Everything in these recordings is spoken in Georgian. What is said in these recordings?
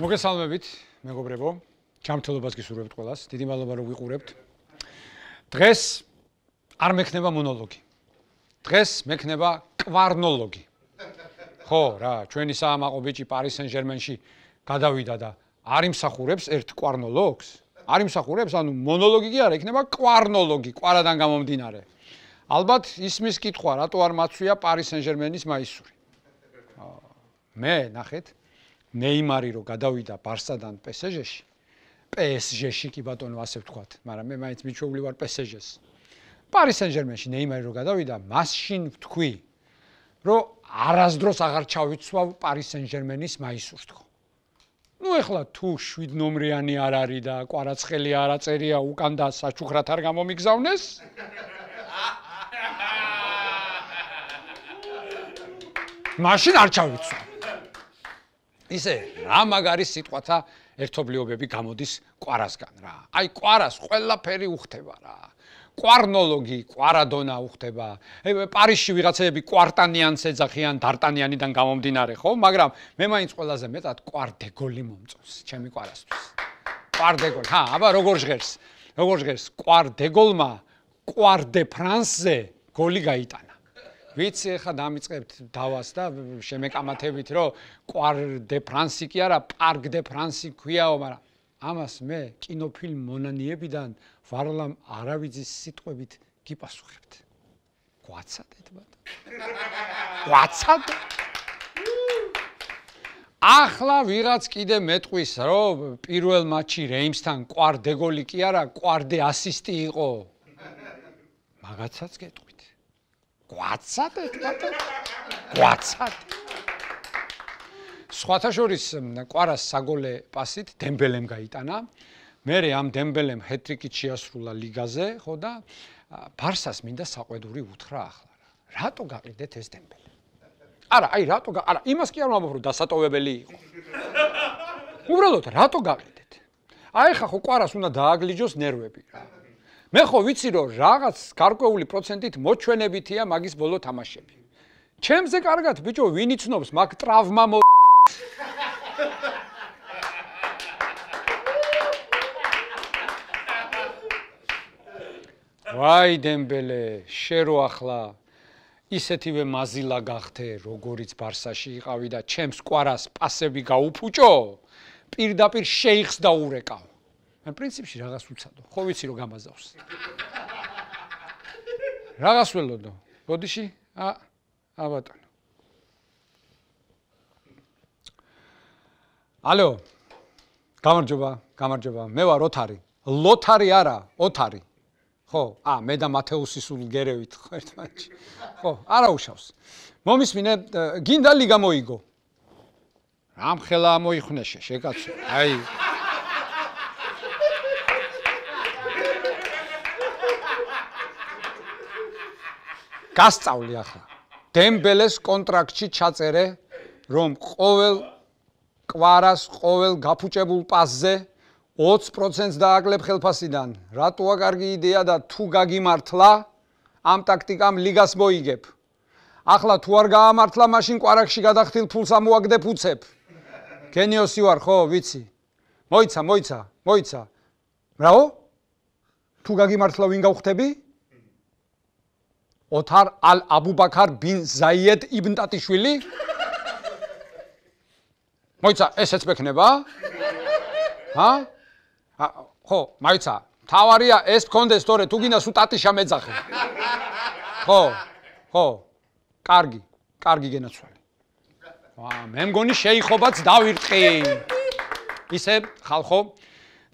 მოგესალმებით, მეგობრებო. ჯანმრთელობას გისურვებთ ყველას. დიდი მადლობა რომ ვიყურებთ. დღეს არ მექნება მონოლოგი. დღეს მექნება კვარნოლოგი. ხო, რა, ჩვენი საამაყო ბიჭი პარის სენ-ჟერმენში გადავიდა და არ იმსახურებს ერთ კვარნოლოგს? არ იმსახურებს, ანუ მონოლოგი კი არა, იქნება კვარნოლოგი, კვარადან გამომდინარე. ალბათ ისმის კითხვა, რატო არ მაცვია პარის სენ-ჟერმენის მაისური. მე ნახეთ ნეიმარი რო გადავიდა ბარსადან PSG-ში კი ბატონო ასე ვთქვათ, მაგრამ მე მაინც მიჩვეული ვარ PSG-ს. პარის სენ-ჟერმენში ნეიმარი რო გადავიდა, მაშინ ვთქვი, რომ არასდროს აღარ ჩავიცვავ პარის სენ-ჟერმენის მაისურს თქო. ნუ ეხლა თუ 7 ნომრიანი არ არის და კვარაცხელი არ აწერია უკან და საჩუქრად არ გამომიგზავნეს? მაშინ არ ჩავიცვავ. ისე რა მაგარი სიტყვათა ერთობლიობები გამოდის კვარასგან რა. აი კვარას ყველაფერი უხდება რა. კვარნოლოგი, კვარადონა უხდება. პარიზში ვიღაცები კვარტანიანს ეძახიან დარტანიანიდან გამომდინარე, ხო? მაგრამ მე მაინც ყველაზე მეტად კვარდეგოლი მომწონს, ჩემი კვარასთვის. კვარდეგოლი. აბა როგორ ჟღერს? კვარდეგოლმა კვარ-დე ფრანსზე გოლი გაიტანა. ვიცი ახლა დამიწყებთ დავას და შემეკამათებით რომ კვარ-დე ფრანსი კი არა, პარკ-დე ფრანსი ქვიაო, მაგრამ ამას მე კინოფილმ მონანიებიდან ვარლამ არავიძის სიტყვებით გიპასუხებთ. გვაცადეთ ბატონო. გვაცადეთ. ახლა ვიღაც კიდე მეტყვის რომ პირველ მატჩში რეიმსთან კვარდეგოლი კი არა, კვარ-დე ასისტი იყო. მაგაცაც გეტყვით. გვაცადეთ ბატონო. გვაცადეთ. სხვათა შორის კვარას საგოლე პასით დემბელემ გაიტანა. მერე ამ დემბელემ ჰეტრიკით შეასრულა ლიგაზე, ხო და ბარსას მინდა საყვედური უთხრა ახლა. რატო გაყიდეთ ეს დემბელე? არა, აი რატო არა, იმას კი არ ვამბობ რომ დასატოვებელი იყო. უბრალოდ რატო გაყიდეთ? აი ხა ხო კვარას უნდა დააგლიჯოს ნერვები რა. მე ხო ვიცი რომ რაღაც გარკვეული პროცენტით მოჩვენებითია მაგის ბოლო თამაშები. ჩემზე კარგად ბიჭო, ვინ იცნობს მაგ ტრავმა ვაი დემბელე, შე რო ახლა ისეთივე მაზილა გახდე, როგორიც ბარსაში იყავი და ჩემს კვარას პასები გაუფუჭო, პირდაპირ შეიხს დაურეკავ. მე პრინციპში რაღაც უცადო, ხო ვიცი რომ გამაზავს. რაღაც ველოდო, ბოდიში? ბატონო. ალო. გამარჯობა. მე ვარ ოთარი. ლოთარი არა, ოთარი. ხო, მე და მათეუსი სულ გერევით ხო ერთმანეთში. ხო, არა უშავს. მომისმინე, გინდა ლიგა მოიგო. რამ ხელა მოიხვნეშე, შეკაცო. აი. გასწავლი ახლა. დემბელეს კონტრაქტში ჩაწერე, რომ ყოველ კვარას, ყოველ გაფუჭებულ პასზე 20%-ს დააკლებ ხელფასიდან. რატოა კარგი იდეა და თუ გაგიმართლა, ამ ტაქტიკამ ლიგას მოიგებ. ახლა თუ არ გაამართლა, მაშინ კვარაკში გადახდილ ფულს ამოაგდებ უცებ. გენიოსი ვარ, ხო, ვიცი. მოიცა. ბრავო? თუ გაგიმართლა ვინ გავხდები? ოთარ ალ-აბუბაქარ ბინ ზაიედ იბნ ტატიშვილი? მოიცა, ესეც მექნება? ხო, მაიცა, თავარია ეს გქონდეს, თორე თუ გინდა სულ ტატიშა მეძახე. ხო, კარგი გენაცვალი. მე მგონი შეიხობაც დავირტყი. ისე ხალხო,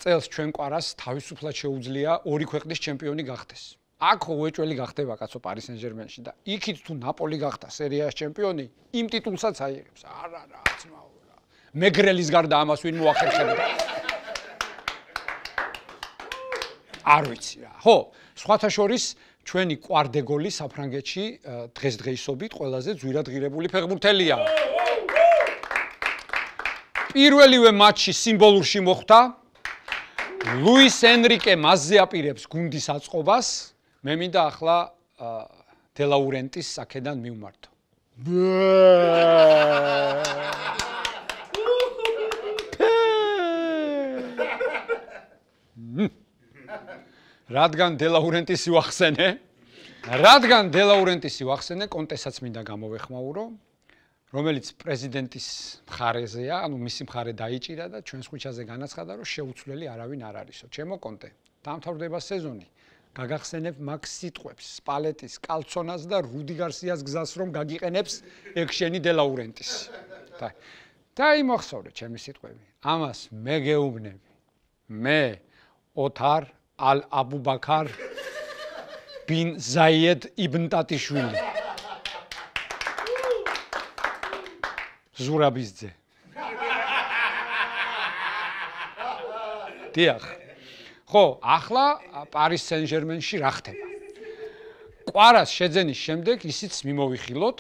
წელს ჩვენ კვარას თავისუფლად შეუძლია ორი ქვეყნის ჩემპიონი გახდეს. აქ ხო უეჭველი გახდება კაცო პარის სენ-ჟერმენში და იქით თუ ნაპოლი გახდა სერიის ჩემპიონი, იმ ტიტულსაც აიღებს. არა, ძმაო რა. მეგრელის გარდა ამას ვინ მოახერხებდა? არ ვიცი რა. ხო, სხვათა შორის ჩვენი კვარდეგოლი საფრანგეთში დღესდღეობით ყველაზე ძვირადღირებული ფეხბურთელია. პირველივე მატჩში სიმბოლურში მოხვდა. ლუის ენრიკე მასზე აპირებს გუნდის აწყობას. მე მინდა ახლა დელაურენტის აქედან მივმართო. რადგან დე ლაურენტისი ვახსენე, კონტესაც მინდა გამოვეხმაურო, რომელიც პრეზიდენტის მხარეზეა, ანუ მისი მხარე დაიჭირა და ჩვენს ხვიჩაზე განაცხადა, რომ შეუცვლელი არავინ არ არისო. ჩემო კონტე, დამთავრდება სეზონი. გაგახსენებ მაგ სიტყვებს, სპალეტის, კალცონას და რუდი გარსიას გზას, რომ გაგიყენებს ეგ შენი დე ლაურენტისი. და იმახსოვრე ჩემი სიტყვები. ამას მე გეუბნები. მე ოთარ ალ აბუბაქარ ბინ ზაიედ იბნ ტატიშვილი. ზურაბის ძე. დიახ. ხო, ახლა პარის სენ-ჟერმენში რა ხდება? ყვარას შეძენის შემდეგ ისიც მიმოვიხილოთ,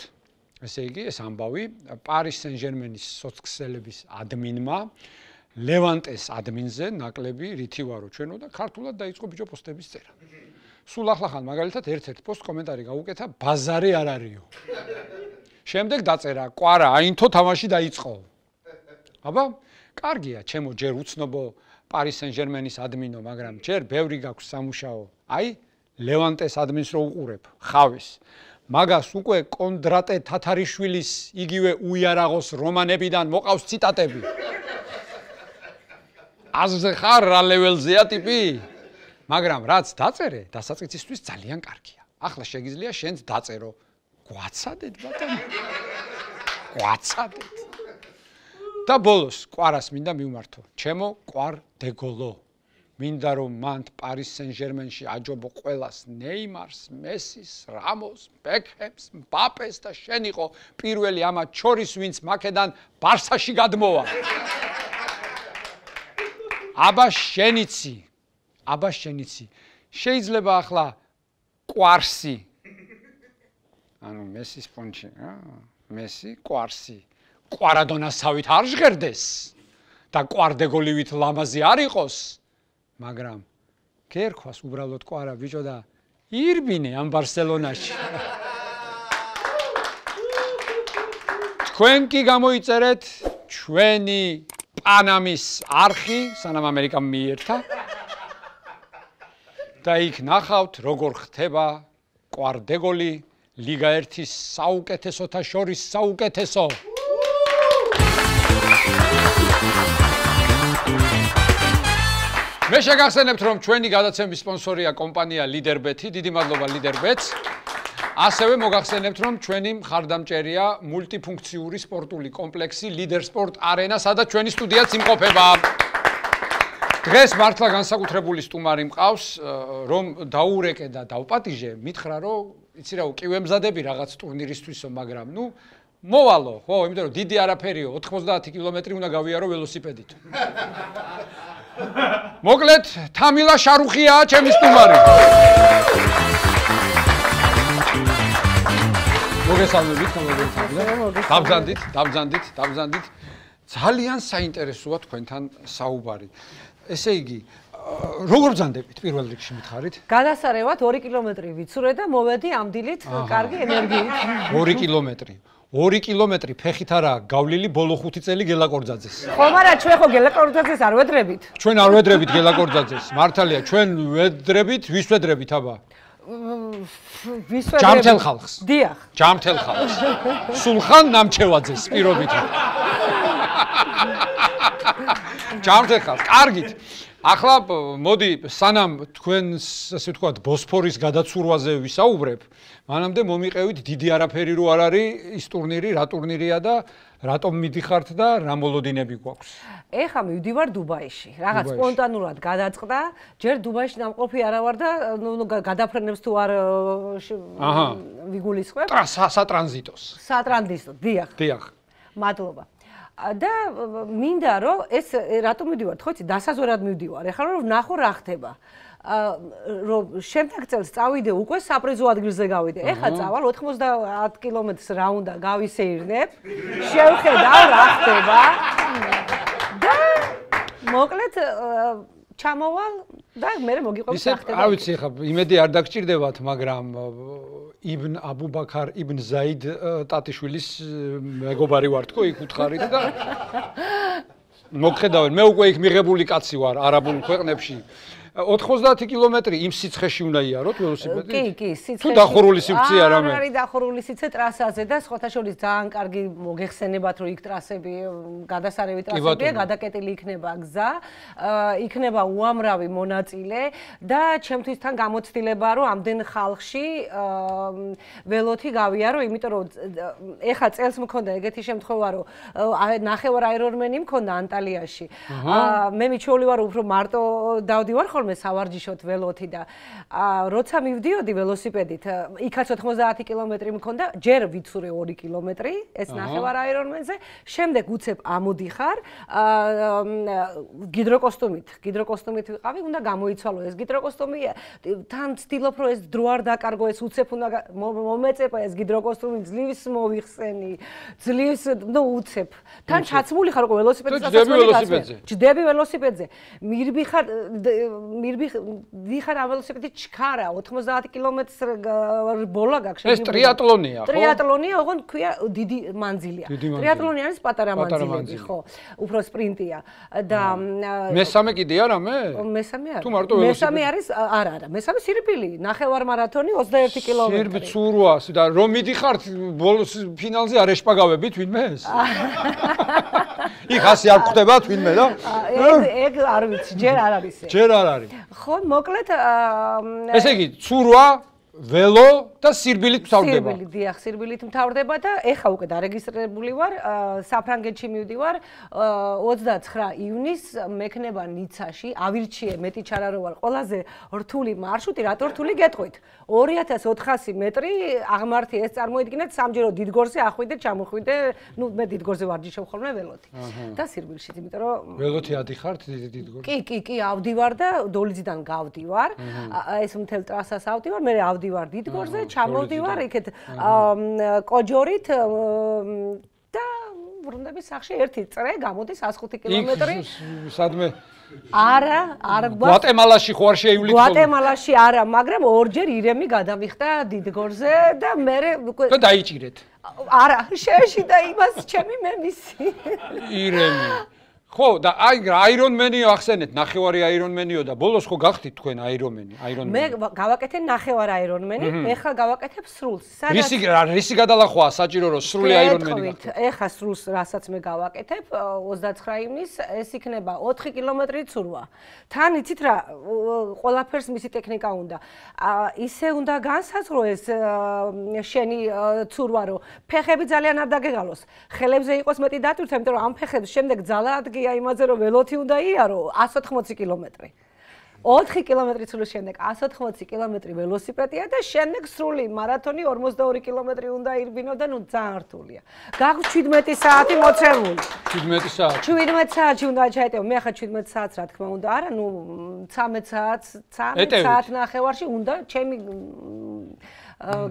ესე იგი, ეს ამბავი, პარის სენ-ჟერმენის სოცქსელების ადმინმა ლევანტეს ადმინზე ნაკლები რითი ვარო ჩვენო და ქართულად დაიწყო ბიჭო პოსტების წერა. სულ ახლახან მაგალითად ერთ-ერთ პოსტ კომენტარი გაუკეთა ბაზარი არ არისო. შემდეგ დაწერა ყვარა აინთო თამაში დაიწყო. აბა, კარგია, ჩემო ჯერ უცნობო პარის სენ-ჟერმენის ადმინო, მაგრამ ჯერ ბევრი გაქვს სამუშაო. აი, ლევანტეს ადმინს რო უყურებ, ხავის. მაგას უკვე კონდრატე თათარიშვილის იგივე უიარაღოს რომანებიდან მოყავს ციტატები. აზზე ხარ რა ლეველზეა ტიპი? მაგრამ რაც დაწერე, დასაწყისისთვის ძალიან კარგია. ახლა შეგიძლია შენც დაწერო. გვაცადეთ ბატონო. გვაცადეთ. და ბოლოს ყვარას მინდა მივმართო. ჩემო ყვარ დეგოლო. მინდა რომ მან პარის სენ-ჟერმენში აჯობო ყველას ნეიმარს, მესის, რამოს, ბეკჰემს, მბაპეს და შენ იყო პირველი ამათ შორის ვინც მაკედან ბარსაში გადმოვა. აბა შენიცი. შეიძლება ახლა ყვარსი. ანუ მესის პონჩი, მესი, ყვარსი. ყვარადონასავით არ ჟღერდეს და ყვარდეგოლივით ლამაზი არ იყოს. მაგრამ გერქვას უბრალოდ ყვარა ბიჭო და ირბინე ამ ბარსელონაში. თქვენ კი გამოიწერეთ ჩვენი პანამის არხი, სანამ ამერიკამ მიიერთა. და იქ ნახავთ როგორ ხდება ყვარდეგოლი ლიგა 1-ის საუკეთესოთა შორის საუკეთესო. მე შეგახსენებთ რომ ჩვენი გადაცემის სპონსორია კომპანია ლიდერბეთი, დიდი მადლობა ლიდერბეთს. ასევე მოგახსენებთ რომ ჩვენი მხარდამჭერია მულტიფუნქციური სპორტული კომპლექსი ლიდერ სპორტ არენა, სადაც ჩვენი სტუდიაც იმყოფება. დღეს მართლა განსაკუთრებული სტუმარი მყავს, რომ დაურეკე და დავპატიჟე, მითხრა რომ იცი რა, უკივემზადები რაღაც ტურნირისთვისო, მაგრამ ნუ მოვალო, ხო, იმიტომ რომ დიდი არაფერიო, 90 კილომეტრი უნდა გავიარო ველოსიპედით. მოკლედ, თამილა შარუხიაა ჩემი სტუმარი. მოგესალმებით, დავბრძანდით. ძალიან საინტერესოა თქვენთან საუბარი. ესე იგი, როგორ ბრძანდებით პირველ რიგში მითხარით? გადასარევად 2 კილომეტრი ვიცურე და მოვედი ამ დილით კარგი ენერგიით. 2 კილომეტრი. 2 კილომეტრი ფეხით არა გავლილი ბოლო 5 წელი გელაკორძაძეს. ხო, მაგრამ ჩვენ ხო გელაკორძაძეს არ ვედრებით. ჩვენ არ ვედრებით გელაკორძაძეს. მართალია, ჩვენ ვედრებით, ვის ვედრებით აბა? ვის ვედრებით? ჯამთელ ხალხს. დიახ. ჯამთელ ხალხს. სულხან ნამჩევაძეს პირობით. ჯამთელ ხალხს. კარგით. ახლა მოდი სანამ თქვენს ასე ვთქვათ ბოსფორის გადაცურვაზე ვისაუბრებ, მანამდე მომიყევით დიდი არაფერი რო არ არის ის ტურნირი, რა ტურნირია და რატომ მიდიხართ და რა მოლოდინები გვაქვს. ეხლა მივდივარ დუბაიში. რაღაც სპონტანურად გადაწყდა, ჯერ დუბაიში ნამყოფი არა ვარ და ნუ გადაფრენებს თუ არ ვიგულისხმებ. სატრანზიტოს. სატრანზიტო, დიახ. დიახ. მადლობა. და მინდა რომ ეს რატომ მივდივარ, ხო იცი, დასაზვერად მივდივარ. ეხლა რომ ვნახო რა ხდება. რომ შემდეგ წელს წავიდე უკვე საპრიზო ადგილზე გავიდე. ეხლა წავალ 90 კილომეტრს რა უნდა გავისეირნებ. შევხედავ რა ხდება. და მოკლედ ჩამოვალ და მე მოგიყვებს რა ხდება. ისე, არ ვიცი, ხა იმედი არ დაგჭირდებათ, მაგრამ იბნ აბუბაქარ იბნ ზაიდ ტატიშვილის მეგობარი ვარ თქო, იქ უთხარით და მოგხედავენ, მე უკვე იქ მიღებული კაცი ვარ არაბულ ქვეყნებში. 90 კილომეტრი იმ სიცხეში უნდა იაროთ ველოსიპედით? კი, სიცხეში. თუ დახურული სივრცეა რამე? არის დახურული სივრცე ტრასაზე და სხვათაშორის ძალიან კარგი მოგეხსენებათ, რომ იქ ტრასები, გადასარევი ტრასებია, გადაკეტილი იქნება გზა, იქნება უამრავი მონაწილე და ჩემთვის თან გამოცდილებაა, რომ ამდენ ხალხში ველოთი გავიარო, იმიტომ რომ ეხლა წელს მქონდა ეგეთი შემთხვევა, რომ ნახევარ აირონმენი მქონდა ანტალიაში. მე მიჩვეული ვარ უფრო მარტო დავდივარ ხოლმე სავარჯიშოთ ველოთი და როცა მივდიოდი ველოსიპედით, იქაც 90 კილომეტრი მქონდა, ჯერ ვიცურე 2 კილომეტრი, ეს ნახევარ აირონმენზე, შემდეგ უცებ ამოდიხარ გიდროკოსტუმით ვიყავი, უნდა გამოიცვალო ეს გიდროკოსტუმი, თან ვცდილობ რომ ეს დრო არ დაკარგო, ეს უცებ უნდა მომეწეპა ეს გიდროკოსტუმი, ძლივს მოვიხსენი, ძლივს, ნუ უცებ. თან ჩაცმული ხარ უკვე ველოსიპედზე. ჯდები ველოსიპედზე. მირბიხარ ამ ველოსიპედით ჩქარა 90 კილომეტრს ბოლა გაქვს. ეს ტრიატლონია, ხო? ტრიატლონია, ოღონდ ქვია დიდი მანძილია. ტრიატლონი არის პატარა მანძილები, ხო? უფრო სპრინტია და მესამე კიდეა რამე? მესამე არის. თუ მარტო ველოსიპედი. მესამე არის, არა, მესამე სირბილი, ნახევარ მარათონი 21 კილომეტრი. სირბი ცურვა და რომ მიდიხართ ბოლოს ფინალზე არ ეშპაგავებით ვინმე ეს? იქ ასე არ გხვდება თვინმე და? ეგ არ ვიცი, ჯერ არ არის ეს. ჯერ არ არის. ხო, მოკლედ ესე იგი, ცურვა, ველო და სირბილით მთავრდება. სირბილით მთავრდება და ეხა უკვე დარეგისტრირებული ვარ, საფრანგეთში მივდივარ 29 ივნისს მექნება ნიცაში, ავირჩიე მეტი ჩარარო ვარ, ყველაზე რთული მარშრუტი, რატო რთული გეტყვით? 2400 მეტრი აღმართი ეს წარმოიდგინეთ, სამჯერო დიდგორზე ახვიდე, ჩამოხვიდე, ნუ მე დიდგორზე ვარჯიშობ ხოლმე ველოთი. და სირბილში, იმიტომ რომ ველოთი ადიხართ დიდგორზე? კი, ავდივარ და დოლიძიდან გავდივარ. ეს მთელ ტრასას ავდივარ, მე ავდივარ დიდგორზე, ჩამოვდივარ იქეთ კოჯორით და ბრუნდების სახში ერთი წრე გამოდის 105 კილომეტრი. სადმე? არა, გვატემალაში ხო არ შეივლით ხოლმე? გვატემალაში არა, მაგრამ ორჯერ ირემი გადავიხდა დიდგორზე და მე და დაიჭირეთ. არა, შეეშიდა იმას ჩემი მემისი. ირემი. ხო, და აირონმენი ახსენეთ, ნახევარი აირონმენიო და ბოლოს ხო გახდით თქვენ აირონმენი? მე გავაკეთე ნახევარ აირონმენი, ეხლა გავაკეთებ სრულს. რისი გადალახვაა საჭირო რომ სრული აირონმენი გახდეთ? ეხლა სრულს რასაც მე გავაკეთებ 29 ივნისს ეს იქნება 4 კილომეტრი ცურვა. თან იცით რა, ყველაფერს მისი ტექნიკა უნდა. ისე უნდა განსაზღვრო ეს შენი ცურვა, რომ ფეხები ძალიან არ დაგეგალოს. ხელებზე იყოს მეტი დატვირთვა, იმიტომ რომ ამ ფეხებს შემდეგ ძალა ადგია იმაზე, რომ ველოთი უნდა იარო 180 კილომეტრი. 4 კილომეტრი ცურვის შემდეგ 180 კილომეტრი ველოსიპედია და შემდეგ სრული მარათონი 42 კილომეტრი უნდა ირბინო და ნუ ძალიან რთულია. გაქვს 17 საათი მოცემული. 17 საათი. 17 საათი უნდა ჩაეტევო. მე ახლა 17 საათს რა თქმა უნდა, არა, ნუ 13 საათ ნახევარში უნდა ჩემი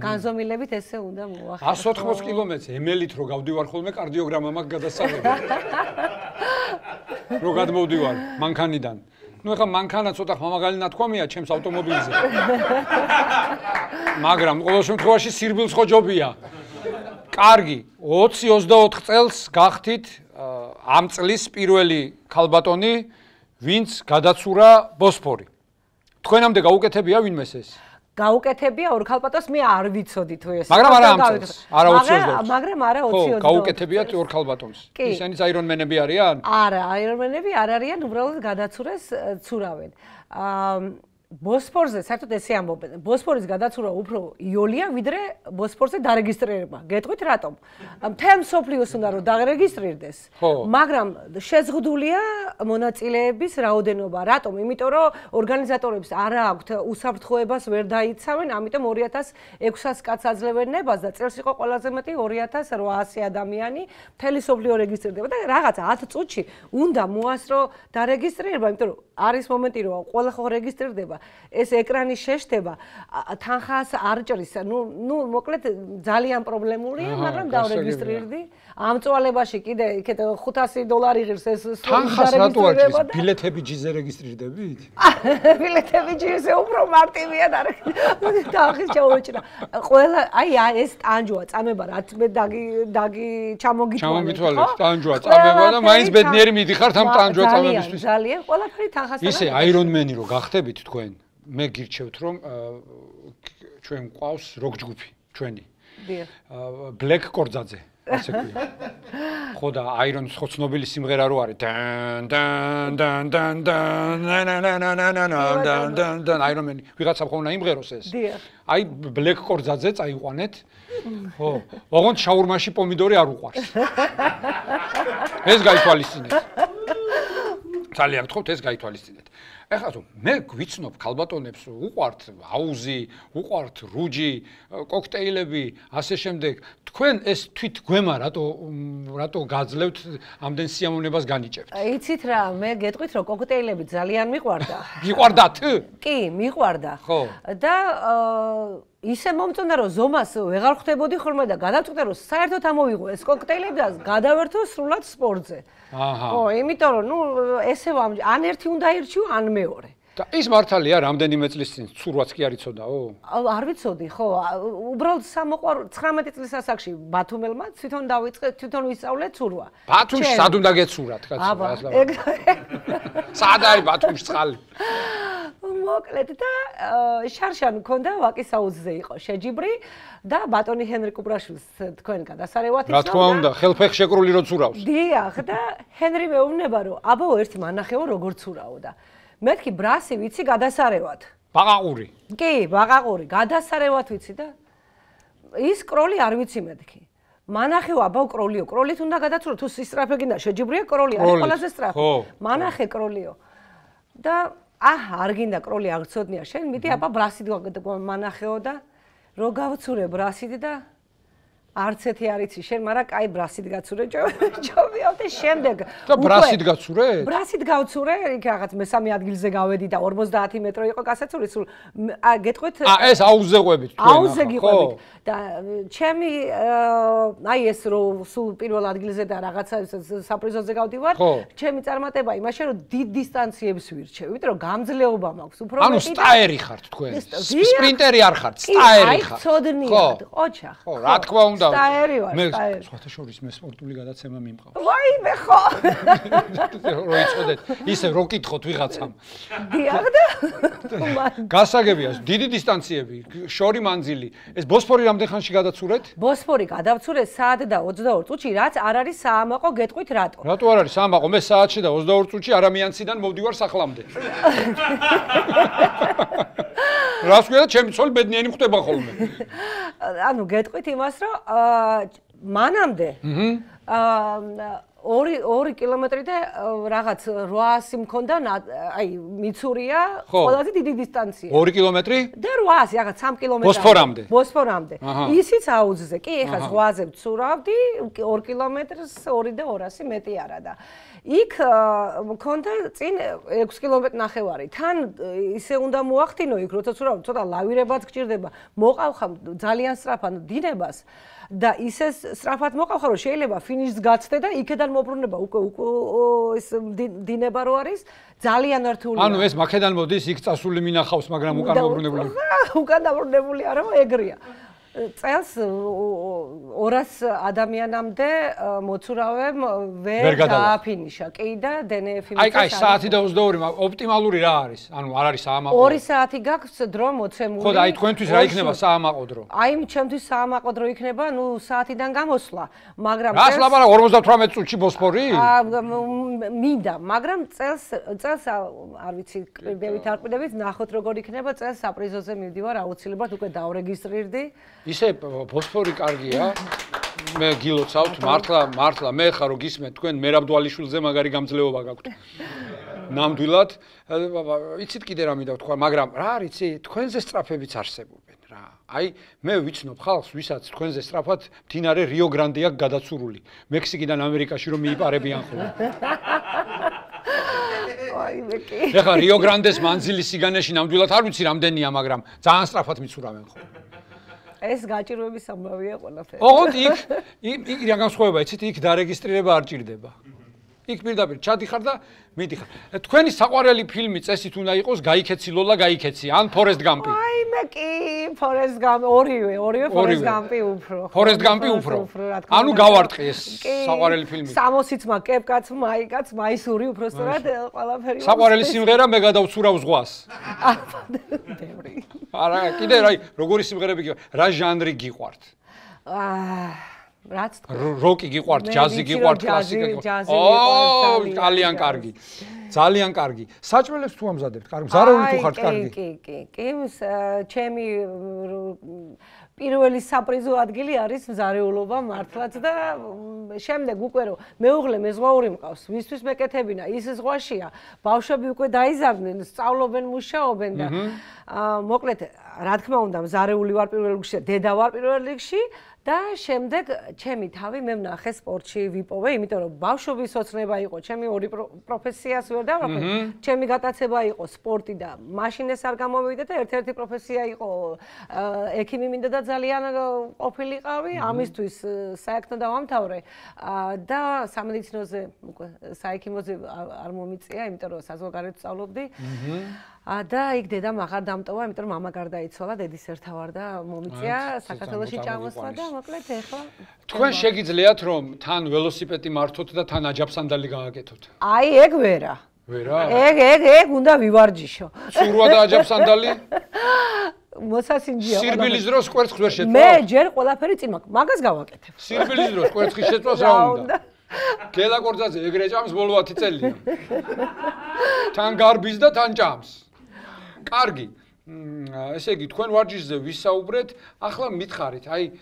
განზომილებით ესე უნდა მოახერხო. 180 კილომეტრს ემელით რო გავდივარ ხოლმე კარდიოგრამა მაქვს გადასაღები. რო გადმოვდივარ მანქანიდან. ნუ ეხლა მანქანა ცოტა ხმამაღალი ნათქვამია ჩემს ავტომობილზე. მაგრამ ყოველ შემთხვევაში სირბილს ხო ჯობია. კარგი, 20-24 წელს გახდით ამ წლის პირველი ქალბატონი, ვინც გადაცურა ბოსფორი. თქვენამდე გაუკეთებია ვინმეს ეს? გაუკეთებია ორ ქალბატონს, მე არ ვიცოდი თუ ეს. მაგრამ არა ამ წელს, არა 20-24. მაგრამ არა 20-24. ხო, გაუკეთებიათ ორ ქალბატონს. ისინიც აირონმენები არიან? არა, აირონმენები არ არიან, უბრალოდ გადაცურეს ცურავენ. ბოსფორზე საერთოდ ესე ამბობენ. ბოსფორის გადაცურვა უფრო იოლია, ვიდრე ბოსფორზე დარეგისტრირება. გეტყვით რატომ? მთელ მსოფლიოს უნდა რომ დარეგისტრირდეს. მაგრამ შეზღუდულია მონაწილეების რაოდენობა. რატომ? იმიტომ რომ ორგანიზატორებს არ აქვთ უსაფრთხოებას ვერ დაიცავენ, ამიტომ 2600 კაცს აძლევენ ნებას და წელს იყო ყველაზე მეტი 2800 ადამიანი მთელი მსოფლიო რეგისტრირდება და რაღაცა 10 წუთში უნდა მოასწრო დარეგისტრირება, იმიტომ რომ არის მომენტი რომ ყველა ხო რეგისტრირდება. ეს ეკრანის შეშტება თანხას არ ჭრის. ნუ მოკლედ ძალიან პრობლემურია, მაგრამ დავრეგისტრირდი. ამ წვალებაში კიდე იქეთ $500 ღირს ეს თანხას რატო არ ჭრის? ბილეთები ჯიზე რეგისტრირდებით? ბილეთები ჯიზე უფრო მარტივია და თანხის ჩაურეჭრა. ყველა აი ეს ტანჯვა წამება რაც მე დაგი ჩამოგითვალეთ ტანჯვა წამება და მაინც ბედნიერი მიდიხართ ამ ტანჯვა წამებისთვის. ძალიან ყველაფერი თანხასთან. ისე აირონმენი რო გახდებით თქვენ, მე გირჩევთ რომ ჩვენ მყავს როკ ჯგუფი ჩვენი. ბლეკ კორძაძე, ასე ქვია. ხო და აირონის ხო ცნობილი სიმღერა რო არის. დან დან დან დან დან დან აირონმენი ვიღაცა ხო უნდა იმღეროს ეს. აი ბლეკ კორძაძე წაიყვანეთ. ხო, ოღონდ შაურმაში პომიდორი არ უყვარს. ეს გაითვალისწინეთ. ძალიან გთხოვთ ეს გაითვალისწინეთ. ეხლა თუ მე გვიცნობ ქალბატონებს უყვართ აუზი, უყვართ რუჯი, კოქტეილები, ასე შემდეგ. თქვენ ეს თვით გვემა რატო გაძლევთ ამდენ სიამოვნებას განიჭებთ? იცით რა, მე გეტყვით რომ კოქტეილები ძალიან მიყვარდა. მიყვარდათ? კი, მიყვარდა. ხო. და ისე მომწონდა რომ ზომას ვეღარ ხვდებოდი ხოლმე და გადავწყვიტე რომ საერთოდ ამოვიღო ეს კოქტეილები და გადავერთო სრულად სპორტზე. აჰა. ხო, იმიტომ რომ ნუ ესე ან ერთი უნდა ირჩიო, ან მეორე. და ის მართალია რამდენიმე წლის წინ ცურვაც კი არ იცოდაო? არ ვიცოდი, ხო, უბრალოდ 19 წლის ასაკში ბათუმელმა თვითონ ვისწავლე ცურვა. ბათუმში სად უნდა გეცურათ, კაცო? სად არის ბათუმში წყალი? მოკლედ და შარშან მქონდა ვაკის აუზზე იყო შეჯიბრი და ბატონი ჰენრი კუბრაშვილს თქვენ გადასარევათ იცნობდა. რა თქმა უნდა, ხელფეხ შეკრული რო ცურავს. დიახ და ჰენრი მეუბნება რომ აბაო ერთი მანახეო როგორ ცურაო და მეთქი ბრასი ვიცი გადასარევათ. ბაყაყური. კი, ბაყაყური, გადასარევათ ვიცი და ის კროლი არ ვიცი მეთქი. მანახეო აბაო კროლიო, კროლით უნდა გადაცურო თუ სისტრაფე გინდა შეჯიბრია კროლი არის ყველაზე სწრაფი. მანახე კროლიო. და არ გინდა კროლი აღწოდნია შენ, მიდი აბა ბრასით მანახეო და რო გავცურე ბრასით და არც ერთი არ იცი შენ, მაგრამ კაი ბრასით გაცურე ჯობიავდე შემდეგ. და ბრასით გაცურე? ბრასით გავცურე, იქ რაღაც მესამე ადგილზე გავედი და 50 მეტრო იყო გასაცური, სულ გეტყვით? ეს აუზზე ყვებით თქვენ. აუზზე გიყვებით და ჩემი აი ეს რო სულ პირველ ადგილზე და რაღაცა საპრიზოზე გავდივარ, ჩემი წარმატება იმაშია რომ დიდ დისტანციებს ვირჩევ, იმიტომ რომ გამძლეობა მაქვს უფრო მეტი. ანუ სტაერი ხართ თქვენ. სპრინტერი არ ხართ, სტაერი ხართ. აი ცოდნიად, ოჩა. ხო, რა თქმა უნდა. სტაერი ვარ, მე სტაერი. სხვათა შორის მე სპორტული გადაცემა მიმყავს. ვაიმე ხო. რო იცოდეთ, ისე რო კითხოთ ვიღაცამ. დიახ და გასაგებია, დიდი დისტანციები, შორი მანძილი. ეს ბოსფორი რამდენ ხანში გადაცურეთ? ბოსფორი გადავცურე საათ და 22 წუთში, რაც არ არის საამაყო, გეტყვით რატო? რატო არ არის საამაყო? მე საათში და 22 წუთში არამიანციდან მოვდივარ სახლამდე. რას ქვია, ჩემი ცოლი ბედნიერი ხდება ხოლმე. ანუ გეტყვით იმას, რომ მანამდე 2 კილომეტრი და რაღაც 800 მქონდა, აი მიცურია ყველაზე დიდი დისტანცია. 2 კილომეტრი? და 800, რაღაც 3 კილომეტრი. ბოსფორამდე. ბოსფორამდე. ისიც აუზზე. კი, ეხლა ზღვაზე ვცურავდი 2 კილომეტრს 2 და 200 მეტი არა და იქ მქონდა წინ 6 კილომეტრი ნახევარი. თან ისე უნდა მოახდინო იქ, როცა ვცურავდი, ცოტა ლავირებაც გჭირდება. მოყავხარ ძალიან სწრაფად დინებას. და ისე სწრაფად მოყავხარ, რომ შეიძლება ფინიშს გაცდე და იქედან მოbrunება უკვე ეს დინება რო არის ძალიან რთულია. ანუ ეს მაქედან მოდის, იქ წასული მინახავს, მაგრამ უკან მოbrunებული. უკან დაბრუნებული არა, ეგრეა. წელს 200 ადამიანამდე მოცურავემ ვერ დააფინიშა. კი და DNF-ი აი, კაი, საათი და 22, ოპტიმალური რა არის? ანუ არ არის საამაყო. 2 საათი გაქვს დრო მოცემული. ხო და აი თქვენთვის რა იქნება საამაყო დრო? აი ჩემთვის საამაყო დრო იქნება, ნუ საათიდან გამოსვლა, მაგრამ რას ლაპარაკ 58 წუთში ბოსფორი? მინდა, მაგრამ წელს არ ვიცი, ყიდებით არ ყიდებით, ნახოთ როგორ იქნება, წელს საპრიზოზე მივდივარ აუცილებლად უკვე დავრეგისტრირდი. ისე ბოსფორი კარგია. მე გილოცავთ, მართლა მე ხარო გისმენთ თქვენ მერაბდვალიშვილზე მაგარი გამძლეობა გაქვთ. ნამდვილად, იცით კიდე რა მინდა ვთქვა, მაგრამ რა არის, თქვენზე სწრაფებიც არსებობენ რა. აი, მე ვიცნობ ხალხს, ვისაც თქვენზე სწრაფად მდინარე რიო გრანდი აქვს გადაცურული. მექსიკიდან ამერიკაში რომ მიიპარებიან ხოლმე. ვაიმე კი. ეხლა რიო გრანდეს მანძილის სიგანეში ნამდვილად არ ვიცი რამდენია, მაგრამ ძალიან სწრაფად მიცურავენ ხო. ეს გაჭირვების ამბავია ყველაფერი. ოღონდ იქ რა განსხვავება, იცით, იქ დარეგისტრირება არ ჭირდება. იქ პირდაპირ ჩადიხარ და მიდიხარ. თქვენი საყვარელი ფილმი წესით უნდა იყოს გაიქეცი ლოლა გაიქეცი ან ფორესტ გამპი. ვაიმე კი, ფორესტ გამპი, ორივე ფორესტ გამპი უფრო. ფორესტ გამპი უფრო. ანუ გავარტყი ეს საყვარელი ფილმი. 60-იც კეპკაც, მაიკაც, მაისური უბრალოდ ყველაფერი. საყვარელი სიმღერა მე გადავცურავ ზღვას. არა, კიდე როგორი სიმღერები გიყვართ? რა ჟანრი გიყვართ? რაც როკი გიყვართ, ჯაზი გიყვართ, კლასიკა გიყვართ. ო, ძალიან კარგი. ძალიან კარგი. საჭმელებს თუ ამზადებთ? კარგი, მზარეული თუ ხართ კარგი? კი, ჩემი პირველი საპრიზო ადგილი არის მზარეულობა მართლაც და შემდეგ უკვე რომ მეუღლე მეზღვაური მყავს, ვისთვის მეკეთებინა, ის ზღვაშია, ბავშვები უკვე დაიზარდნენ, სწავლობენ, მუშაობენ და მოკლედ, რა თქმა უნდა, მზარეული ვარ პირველ რიგში და დედა ვარ პირველ რიგში და შემდეგ ჩემი თავი მე ვნახე სპორტში ვიპოვე, იმიტომ რომ ბავშვობის ოცნება იყო, ჩემი ორი პროფესიას ვერ დავაყრე. ჩემი გატაცება იყო სპორტი და მაშინ ეს არ გამოვიდა და ერთ-ერთი პროფესია იყო ექიმი მინდა და ძალიან ყოფილიყავი, ამისთვის საერთოდ დავამთავრე და სამედიცინოზე უკვე საექიმოზე არ მომიწია, იმიტომ რომ საზღვარგარეთ სწავლობდი. და იქ დედამ აღარ დამტოვა, იმიტომ რომ მამა გარდაიცვალა, დედის ერთა ვარ და მომიწია საქართველოში ჩამოსვლა და მოკლედ ეხლა თქვენ შეგიძლიათ რომ თან ველოსიპედი მართოთ და თან აჯაფსანდალი გააკეთოთ? აი ეგ ვერა. ვერა? ეგ უნდა ვივარჯიშო. ცურვა და აჯაფსანდალი? მოსასინჯია. სირბილის დროს კვერცხს ვერ შეწვა? მე ჯერ ყველაფერი წინ მაგას გავაკეთებ. სირბილის დროს კვერცხის შეწვას რა უნდა? გელა კორძაძე ეგრე ჭამს ბოლო 10 წელია. თან გარბის და თან ჭამს. კარგი. ესე იგი თქვენ ვარჯიშზე ვისაუბრეთ, ახლა მითხარით, აი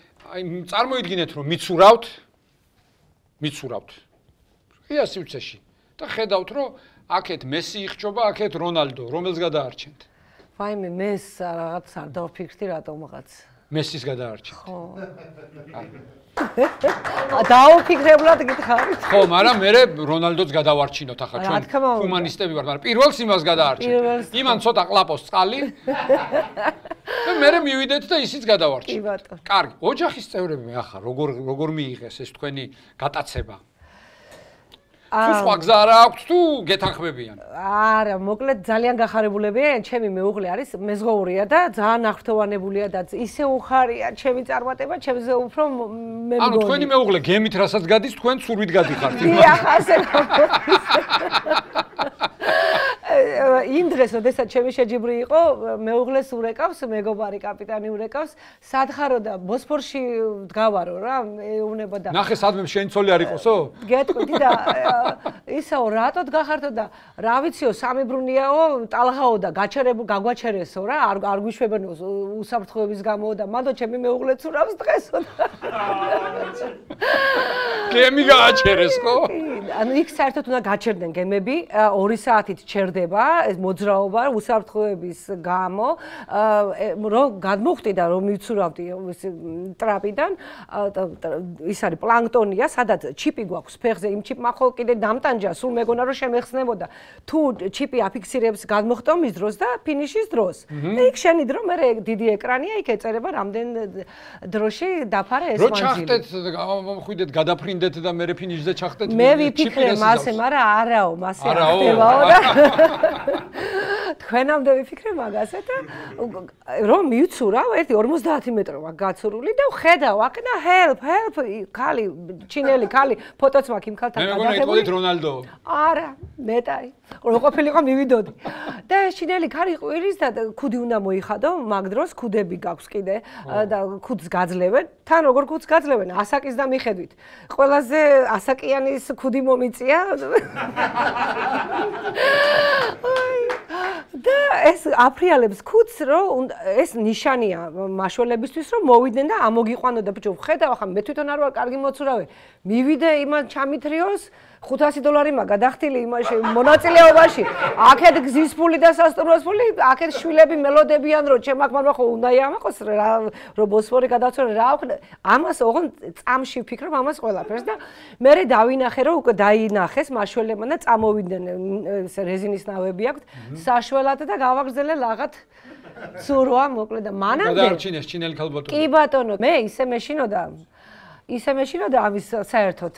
წარმოიდგინეთ რომ მიცურავთ. ღია სივრცეში და ხედავთ რომ აქეთ მესი იხჭობა, აქეთ რონალდო, რომელს გადაარჩენთ? ვაიმე, მეს რაღაც არ დავფიქრდი რატომღაც. მესის გადაარჩენთ. ხო. დაუფიქრებლად გითხარით. ხო, მაგრამ მე რონალდოც გადავარჩინოთ ახლა ჩვენ ჰუმანისტები ვართ, მაგრამ პირველს იმას გადაარჩენთ. იმან ცოტა ყლაპოს წყალი. და მე მივიდეთ და ისიც გადავარჩინოთ. კი ბატონო. კარგი, ოჯახის წევრები ახლა როგორ მიიღეს ეს თქვენი გატაცება? თუ სხვა გზა არ აქვს თუ გეთანხმებიან? არა, მოკლედ ძალიან გახარებულებია, ჩემი მეუღლე არის მეზღვაურია და ძალიან აღფრთოვანებულია და ისე უხარია ჩემი წარმატება, ჩემზე უფრო მე მგონი. ანუ თქვენი მეუღლე გემით რასაც გადის, თქვენ ცურვით გადიხართ. დიახ, ასე იმ დღეს, როდესაც ჩემი შეჯიბრი იყო, მეუღლეს ურეკავს, მეგობარი კაპიტანი ურეკავს, სათხარო და ბოსფორში დგავარო რა, ეუნება და ნახე სადმე შენი ცოლი არ იყოსო? გეტყვი და ისაო რატოდ გახართო და რა ვიციო, სამი ბრუნიაო, ტალღაო და გაგვაჩერესო რა, არ გვიშვებენო უსაფრთხოების გამო და მანდო ჩემი მეუღლეც ურავს დღესო. გემი გააჩერეს ხო? ანუ იქ საერთოდ უნდა გაჩერდნენ გემები, 2 საათით ჩერდება ეს მოძრაობა უსაფრთხოების გამო, რომ გადმოვხდი და რომ მივცურავდი ტრაპიდან, ის არის პლანქტონია, სადაც ჩიპი გვაქვს ფეხზე, იმ ჩიპმა ხო კიდე დამტანჯა, სულ მეგონა რომ შემეხსნებოდა. თუ ჩიპი აფიქსირებს გადმოხტომის დროს და ფინიშის დროს. და იქ შენი დრო, მე დიდი ეკრანია, იქ ეწერება რამდენ დროში დაფარე ეს მანძილი. რო ჩახტეთ, ხვიდეთ, გადაფრინდეთ და მე ფინიშზე ჩახტეთ. მე ვიფიქრე მასე, მაგრამ არაო, მასე არ ხდებაო და თქვენამდე ვიფიქრე მაგასე და რომ მივცურავ, ერთი 50 მეტრო მაგ გაცურული და ვხედავ, აქ და help, ქალი, ჩინელი ქალი, ფოტოც მაქვს იმ ქალთან გადაღებული. მე მეგონა რონალდო. არა, მეტარი. რო ყოფილიყო მივიდოდი. და ეს ჩინელი ქალი ყვირის და ქუდი უნდა მოიხადო, მაგ დროს ქუდები გაქვს კიდე და ქუდს გაძლევენ. თან როგორ ქუდს გაძლევენ? ასაკის და მიხედვით. ყველაზე ასაკიანის ქუდი მომიწია. და ეს აფრიალებს ქუდს, რომ ეს ნიშანია მაშველებისთვის, რომ მოვიდნენ და ამოგიყვანო და ბიჭო, ხედავ ახლა მე თვითონ არ ვარ კარგი მოცურავე. მივიდე იმან ჩამithრიოს $500 მაგა გადახტილი იმაში მონაწილეობაში. აქეთ გზის ფული და სასტუმროს ფული, აქეთ შვილები მელოდებიან, რომ ჩემ აქ მაგრამ ხო უნდა იამაყოს რომ ბოსფორი გადავწერ რა ვქნა. ამას ოღონდ წამში ვფიქრობ ამას ყველაფერს და მე დავინახე რომ უკვე დაინახეს მაშველებმა და წამოვიდნენ ეს რეზინის ნავები აქვთ საშველად და გავაგრძელე ლაღად ცურვა მოკლედ და მანამდე გადაარჩინეს ჩინელი ქალბატონი. კი ბატონო, მე ისე მეშინოდა ამის საერთოდ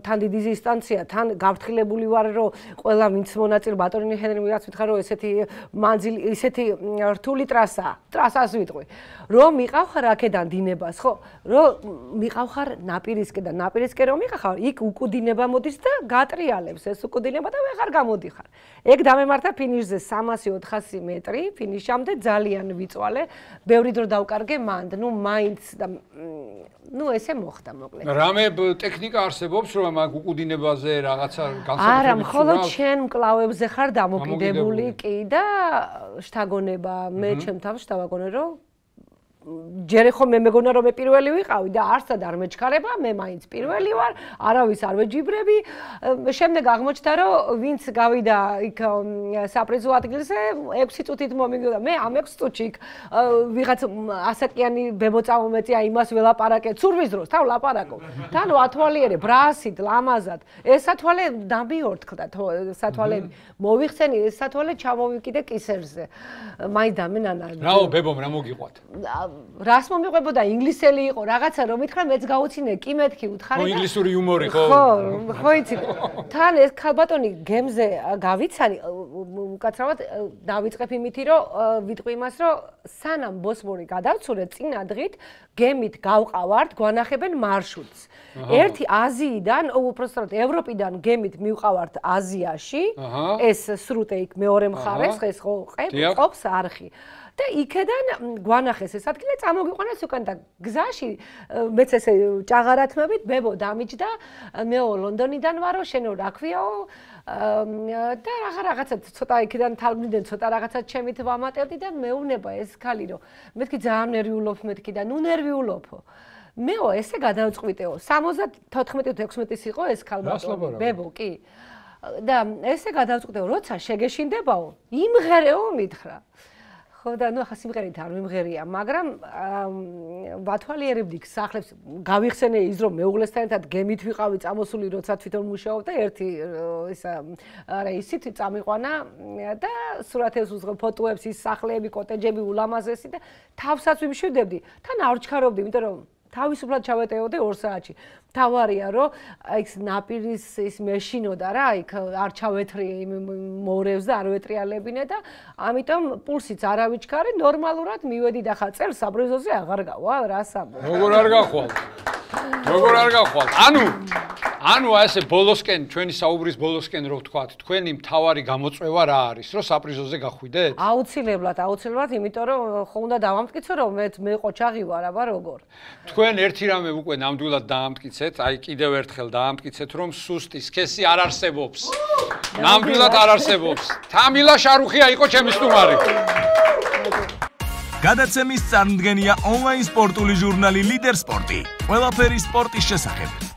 თან დიდი დისტანცია, თან გავფრთხილებული ვარ რომ ყველა ვინც მონაწილე ბატონი ჰენრი რაც მითხარ რომ ესეთი მანძილი, ესეთი რთული ტრასას ვიტყვი. რომ მიყავხარ აქედან დინებას, ხო? რომ მიყავხარ ნაპირისკენ და ნაპირისკენ რომ მიყავხარ, იქ უკუდინება მოდის და გატრიალებს ეს უკუდინება და ვეღარ გამოდიხარ. ეგ დამემართა ფინიშზე 300-400 მეტრი, ფინიშამდე ძალიან ვიწვალე, ბევრი დრო დავკარგე მანდ, ნუ მაინც და ნუ ესე მოხდა მოკლედ. რამე ტექნიკა არსებობს რომ მაგ უკუდინებაზე რაღაცა განსაკუთრებით არა, მხოლოდ შენ მკლავებზე ხარ დამოკიდებული კი და შთაგონება მე ჩემ თავს შთავაგონე რომ ჯერ ხო მე მეგონა რომ მე პირველი ვიყავი და არცად არ მეჩქარება, მე მაინც პირველი ვარ, არავის არ ვეჯიბრები. შემდეგ აღმოჩნდა რომ ვინც გავიდა იქ საპრიზო ადგილზე 6 წუთით მომიგდა. მე ამ 6 წუთში იქ ვიღაც ასაკიანი ბებო წამომეწია იმას ველაპარაკე, ცურვის დროს თავ ლაპარაკო. თან ვათვალიერე ბრასით, ლამაზად. ეს სათვალე დამიორთქდა სათვალები. მოვიხსენი ეს სათვალე ჩამოვიკიდე კისერზე. მაინც დამენანა. რაო ბებომ რა მოგიყვათ? რას მომიყვებოდა ინგლისელი იყო რაღაცა რომ მითხრა მეც გავუცინე კი მეთქი უთხარი და ინგლისური იუმორი ხო ხო იცი თან ეს ქალბატონი გემზე გავიცანი უკაცრავად დავიწყებ იმითი რომ ვიტყვი იმას რომ სანამ ბოსფორი გადავცურე წინა დღით გემით გავყავართ გვანახებენ მარშრუტს ერთი აზიიდან უпростоრად ევროპიდან გემით მივყავართ აზიაში ეს სრუტე იქ მეორე მხარეს ეს ხო ყოფს არხი და იქედან გვანახეს ეს ადგილი წამოგიყვანეს უკან და გზაში მეც ესე ჭაღარათმებით ბებო დამიჯდა მეო ლონდონიდან ვარო შენო რა ქვიაო და რაღაცა ცოტა იქიდან თალბნიდან ცოტა რაღაცა ჩემით ვამატებდი და მეუბნება ეს ქალი რომ მეთქი ძალიან ნერვიულობ მეთქი და ნუ ნერვიულობო მეო ესე გადავწყვიტეო 74-16-ის იყო ეს ქალბატონი ბებო კი და ესე გადავწყვიტეო როცა შეგეშინდებაო იმღერეო მითხრა ხო და ნუ ახლა სიმღერით არ მიმღერია, მაგრამ ვათვალიერებდი სახლებს, გავიხსენე ის რომ მეუღლესთან ერთად გემით ვიყავი წამოსული, როცა თვითონ მუშაობ და ერთი ისა რეისით წამიყვანა და სურათებს უძღებ ფოტოებს, ის სახლები, კოტეჯები ულამაზესი და თავსაც ვიმშვიდებდი. თან არ ვჩქარობდი, იმიტომ რომ თავისუფლად ჩავეტეოდე 2 საათში. თავარია რომ აი ეს ნაპირის ის მეშინოდა რა, იქ არ ჩავეთრიე იმ მორევს და არ ვეტრიალებინე და ამიტომ პულსიც არ ავიჩქარე, ნორმალურად მივედი და ხა წელს საბრიზოზე აღარ გავა, რა საბო. როგორ არ გახვალ? როგორ არ გახვალ? ანუ ასე ბოლოსკენ, ჩვენი საუბრის ბოლოსკენ რო ვთქვათ, თქვენი მთავარი გამოწვევა რა არის, რომ საპრიზოზე გახვიდეთ? აუცილებლად, იმიტომ რომ ხო უნდა დავამტკიცო რომ მე ყოჩაღი ვარ, აბა როგორ. თქვენ ერთი რამე უკვე ნამდვილად დაამტკიცეთ, აი კიდევ ერთხელ დაამტკიცეთ, რომ სუსტი სქესი არ არსებობს. ნამდვილად არ არსებობს. თამილა შარუხია იყო ჩემი სტუმარი. გადაცემის წარმდგენია ონლაინ სპორტული ჟურნალი ლიდერ სპორტი. ყველაფერი სპორტის შესახებ.